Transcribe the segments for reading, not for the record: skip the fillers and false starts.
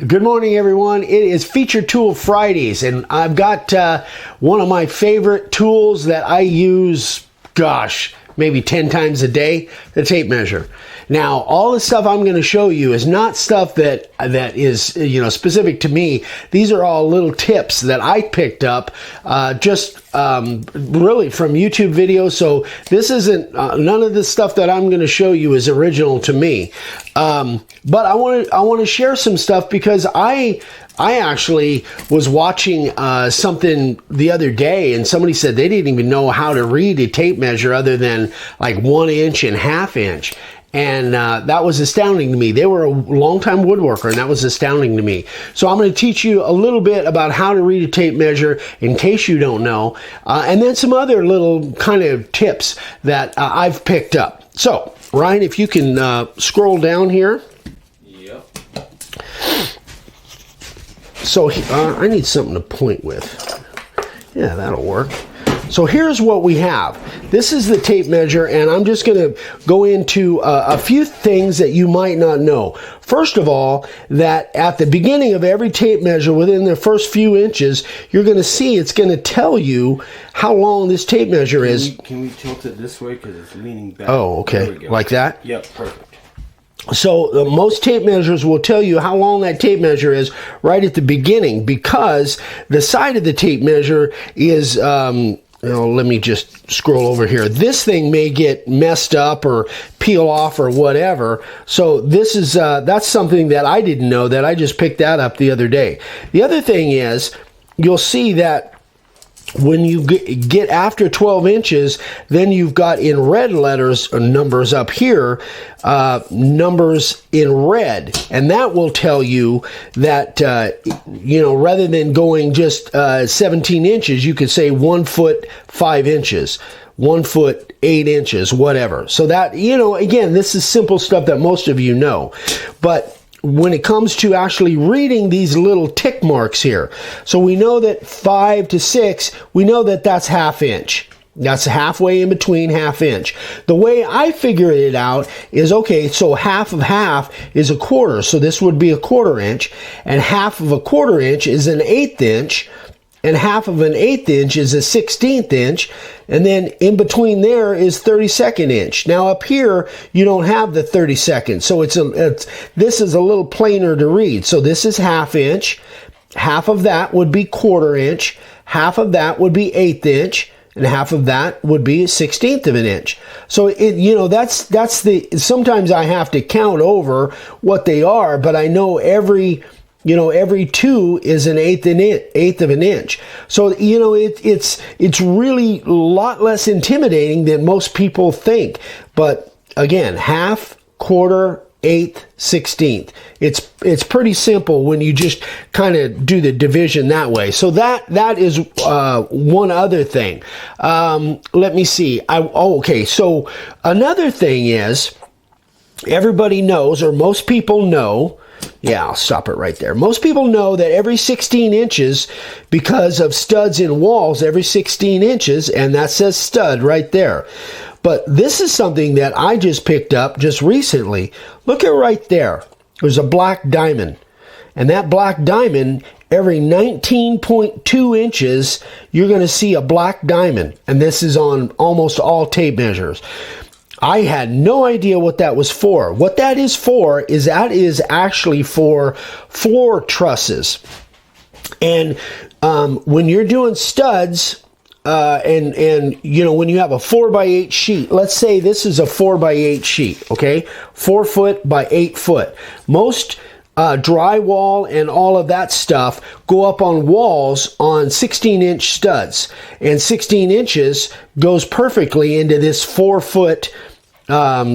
Good morning, everyone. It is Feature Tool Fridays, and I've got one of my favorite tools that I use, maybe 10 times a day, the tape measure. Now, all the stuff I'm going to show you is not stuff that is, specific to me. These are all little tips that I picked up really from YouTube videos. So this isn't, none of the stuff that I'm going to show you is original to me. But I want to share some stuff because I actually was watching something the other day, and somebody said they didn't even know how to read a tape measure other than like 1 inch and 1/2 inch. And that was astounding to me. They were a long-time woodworker, and that was astounding to me. So I'm going to teach you a little bit about how to read a tape measure in case you don't know, and then some other little kind of tips that I've picked up. So, Ryan, if you can scroll down here. Yep. So I need something to point with. Yeah, that'll work. So here's what we have. This is the tape measure, and I'm just going to go into a few things that you might not know. First of all, that at the beginning of every tape measure, within the first few inches, you're going to see it's going to tell you how long this tape measure is. Can we tilt it this way because it's leaning back? Oh, okay. Like that? Yep, perfect. So most tape measures will tell you how long that tape measure is right at the beginning, because the side of the tape measure is, let me just scroll over here. This thing may get messed up or peel off or whatever. So this is, that's something that I didn't know, that I just picked that up the other day. The other thing is, you'll see that when you get after 12 inches, then you've got in red letters numbers up here, numbers in red, and that will tell you that rather than going just 17 inches, you could say 1 foot 5 inches, 1 foot 8 inches, whatever. So that, again, this is simple stuff that most of you know, but when it comes to actually reading these little tick marks here, so we know that 5 to 6, we know that that's 1/2 inch. That's halfway in between 1/2 inch. The way I figure it out is, okay, so 1/2 of 1/2 is 1/4. So this would be 1/4 inch, and 1/2 of 1/4 inch is 1/8 inch, and 1/2 of 1/8 inch is 1/16 inch, and then in between there is 32nd inch. Now up here, you don't have the 32nd, so this is a little plainer to read. So this is 1/2 inch, 1/2 of that would be 1/4 inch, 1/2 of that would be 1/8 inch, and 1/2 of that would be 1/16 of an inch. So that's sometimes I have to count over what they are, but I know every 2 is 1/8 of an inch. So, it's really a lot less intimidating than most people think. But again, 1/2, 1/4, 1/8, 1/16. It's pretty simple when you just kind of do the division that way. So that is one other thing. Let me see. Okay. So another thing is, everybody knows, or most people know. Yeah, I'll stop it right there. Most people know that every 16 inches, because of studs in walls, every 16 inches, and that says stud right there. But this is something that I just picked up just recently. Look at right there. There's a black diamond. And that black diamond, every 19.2 inches, you're going to see a black diamond. And this is on almost all tape measures. I had no idea what that was for. What that is for is actually for floor trusses. And when you're doing studs, and when you have a 4x8 sheet, let's say this is a 4x8 sheet, okay? 4 foot by 8 foot. Most drywall and all of that stuff go up on walls on 16-inch studs, and 16 inches goes perfectly into this 4 foot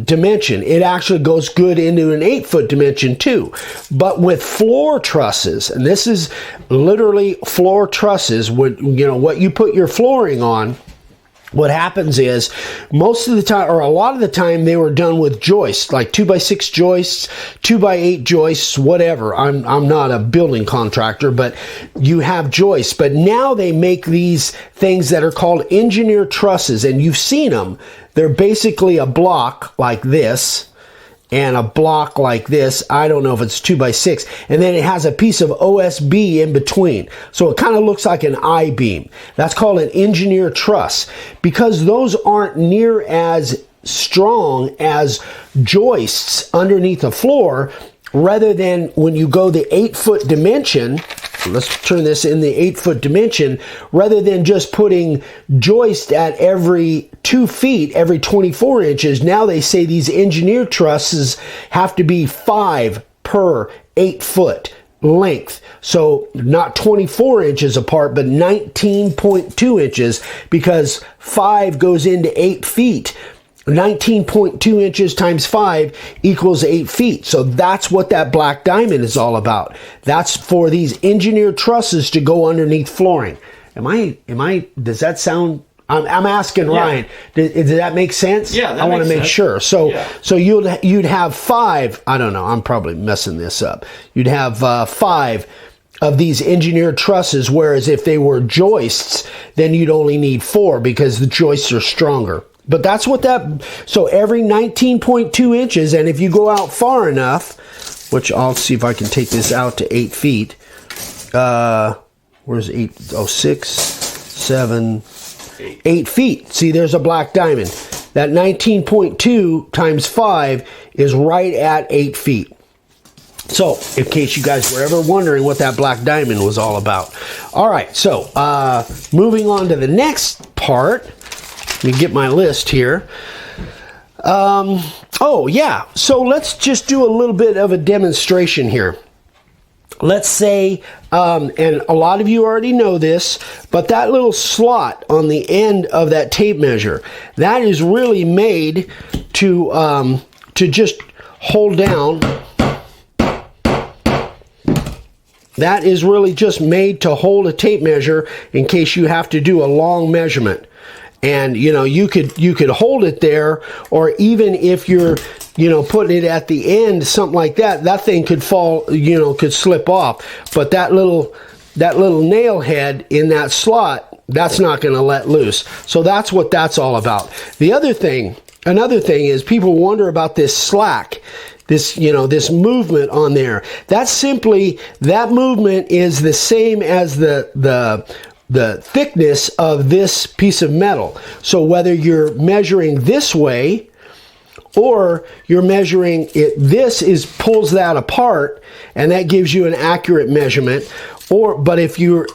dimension. It actually goes good into an 8 foot dimension too. But with floor trusses, and this is literally floor trusses, what you put your flooring on, what happens is, most of the time, or a lot of the time, they were done with joists, like 2x6 joists, 2x8 joists, whatever. I'm not a building contractor, but you have joists. But now they make these things that are called engineered trusses, and you've seen them. They're basically a block like this, and a block like this. I don't know if it's 2x6, and then it has a piece of OSB in between. So it kind of looks like an I-beam. That's called an engineer truss, because those aren't near as strong as joists underneath the floor. Rather than when you go the 8-foot dimension, let's turn this in the 8-foot dimension, rather than just putting joist at every 2 feet, every 24 inches, now they say these engineer trusses have to be 5 per 8-foot length. So not 24 inches apart, but 19.2 inches, because 5 goes into 8 feet. 19.2 inches times 5 equals 8 feet. So that's what that black diamond is all about. That's for these engineered trusses to go underneath flooring. Does that sound, I'm asking Ryan, does that make sense? Yeah, that I want to makes make sense. sure. So, Yeah. so you'd have 5, I don't know, I'm probably messing this up. You'd have 5 of these engineered trusses, whereas if they were joists, then you'd only need 4 because the joists are stronger. But that's what so every 19.2 inches, and if you go out far enough, which I'll see if I can take this out to 8 feet. Where's 8? Oh, 6, 7, 8 feet. See, there's a black diamond. That 19.2 times 5 is right at 8 feet. So, in case you guys were ever wondering what that black diamond was all about. All right, so moving on to the next part. Let me get my list here. Oh, yeah. So let's just do a little bit of a demonstration here. Let's say, and a lot of you already know this, but that little slot on the end of that tape measure, that is really made to just hold down. That is really just made to hold a tape measure in case you have to do a long measurement. And, you know, you could hold it there, or even if you're, you know, putting it at the end, something like that, that thing could fall, you know, could slip off. But that little nail head in that slot, that's not going to let loose. So that's what that's all about. Another thing is people wonder about this slack. This, you know, this movement on there. That's simply, that movement is the same as the thickness of this piece of metal. So whether you're measuring this way or you're measuring it, pulls that apart, and that gives you an accurate measurement. But if you're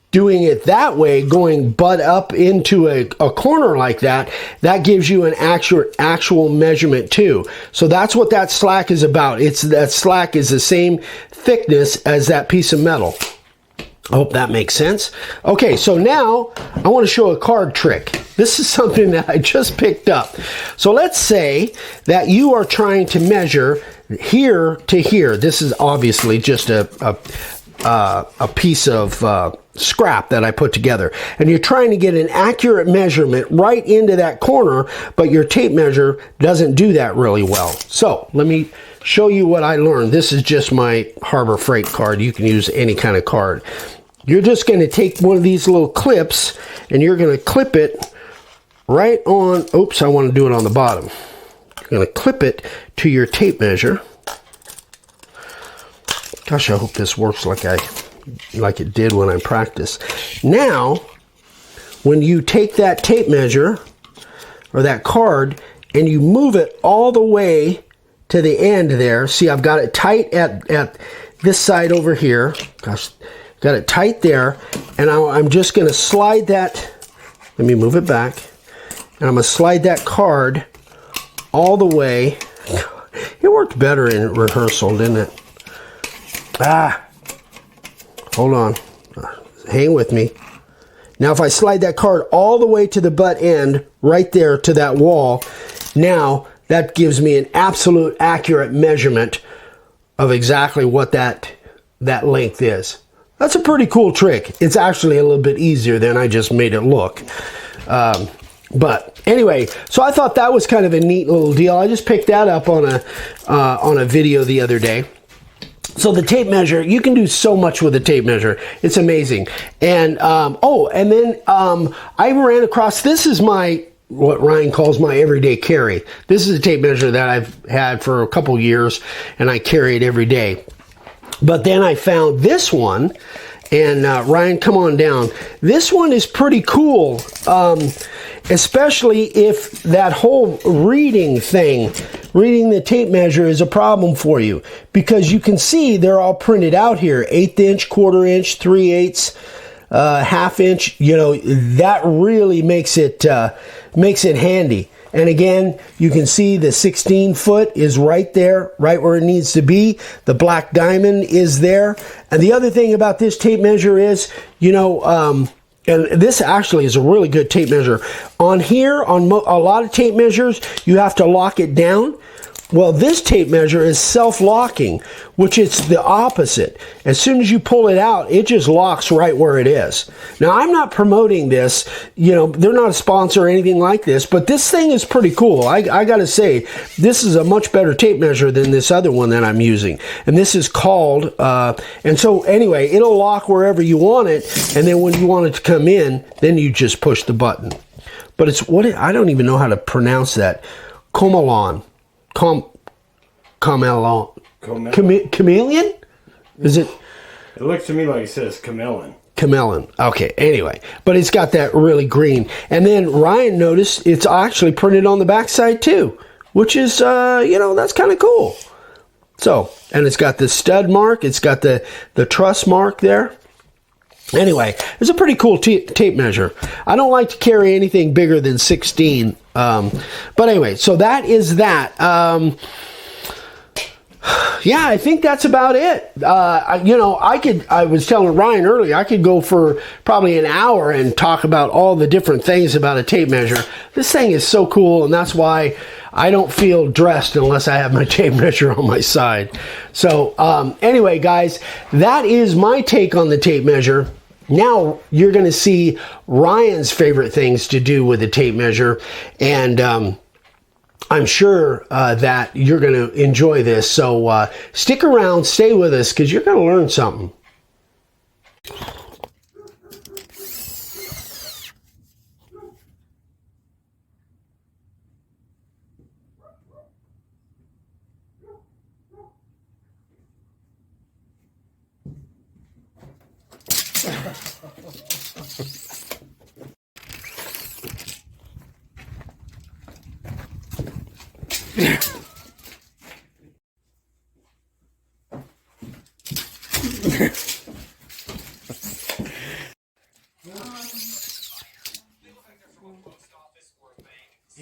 doing it that way, going butt up into a corner like that, that gives you an actual measurement too. So that's what that slack is about. That slack is the same thickness as that piece of metal. I hope that makes sense. Okay, so now I want to show a card trick. This is something that I just picked up. So let's say that you are trying to measure here to here. This is obviously just a piece of scrap that I put together, and you're trying to get an accurate measurement right into that corner, but your tape measure doesn't do that really well. So let me show you what I learned. This is just my Harbor Freight card. You can use any kind of card. You're just going to take one of these little clips, and you're going to clip it right on. Oops, I want to do it on the bottom. You're going to clip it to your tape measure. Gosh, I hope this works like it did when I practiced. Now, when you take that tape measure or that card and you move it all the way to the end there, see, I've got it tight at this side over here. Gosh, got it tight there, and I'm just going to slide that. Let me move it back, and I'm going to slide that card all the way. It worked better in rehearsal, didn't it? Hold on. Hang with me. Now, if I slide that card all the way to the butt end, right there to that wall, now that gives me an absolute accurate measurement of exactly what that length is. That's a pretty cool trick. It's actually a little bit easier than I just made it look. But anyway, so I thought that was kind of a neat little deal. I just picked that up on a video the other day. So the tape measure, you can do so much with a tape measure. It's amazing. And and then I ran across, this is my what Ryan calls my everyday carry. This is a tape measure that I've had for a couple years, and I carry it every day. But then I found this one, and Ryan, come on down. This one is pretty cool, especially if that whole reading the tape measure is a problem for you, because you can see they're all printed out here: 1/8 inch, 1/4 inch, 3/8, 1/2 inch. You know, that really makes it handy. And again, you can see the 16 foot is right there, right where it needs to be. The black diamond is there. And the other thing about this tape measure is, you know, and this actually is a really good tape measure. On here, on a lot of tape measures, you have to lock it down. Well, this tape measure is self-locking, which is the opposite. As soon as you pull it out, it just locks right where it is. Now, I'm not promoting this. You know, they're not a sponsor or anything like this, but this thing is pretty cool. I got to say, this is a much better tape measure than this other one that I'm using. And this is called, and so anyway, it'll lock wherever you want it, and then when you want it to come in, then you just push the button. But it's I don't even know how to pronounce that. Comelon. Chameleon? Is it? It looks to me like it says chameleon. Chameleon. Okay, anyway. But it's got that really green. And then Ryan noticed it's actually printed on the backside too, which is, you know, that's kind of cool. So, and it's got the stud mark. It's got the truss mark there. Anyway, it's a pretty cool tape measure. I don't like to carry anything bigger than 16. But anyway, so that is that. Yeah, I think that's about it. You know, I was telling Ryan earlier, I could go for probably an hour and talk about all the different things about a tape measure. This thing is so cool, and that's why I don't feel dressed unless I have my tape measure on my side. So anyway, guys, that is my take on the tape measure. Now you're going to see Ryan's favorite things to do with the tape measure, and I'm sure that you're going to enjoy this. So stick around, stay with us, because you're going to learn something.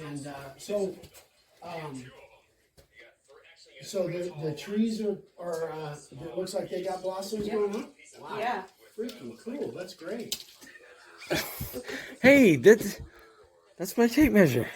And so the trees are it looks like they got blossoms going on. Wow. Yeah. Freaking cool. That's great. Hey, that's my tape measure.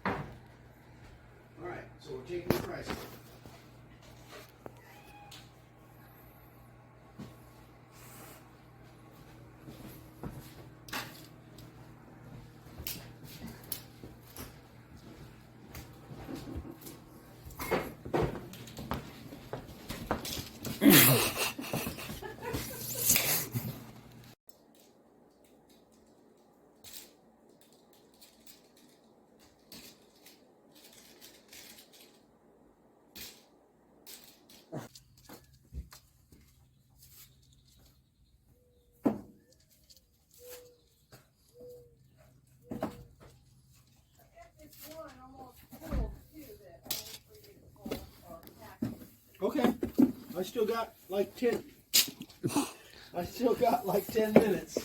All right, so we're taking the price. Okay, I still got like 10 minutes.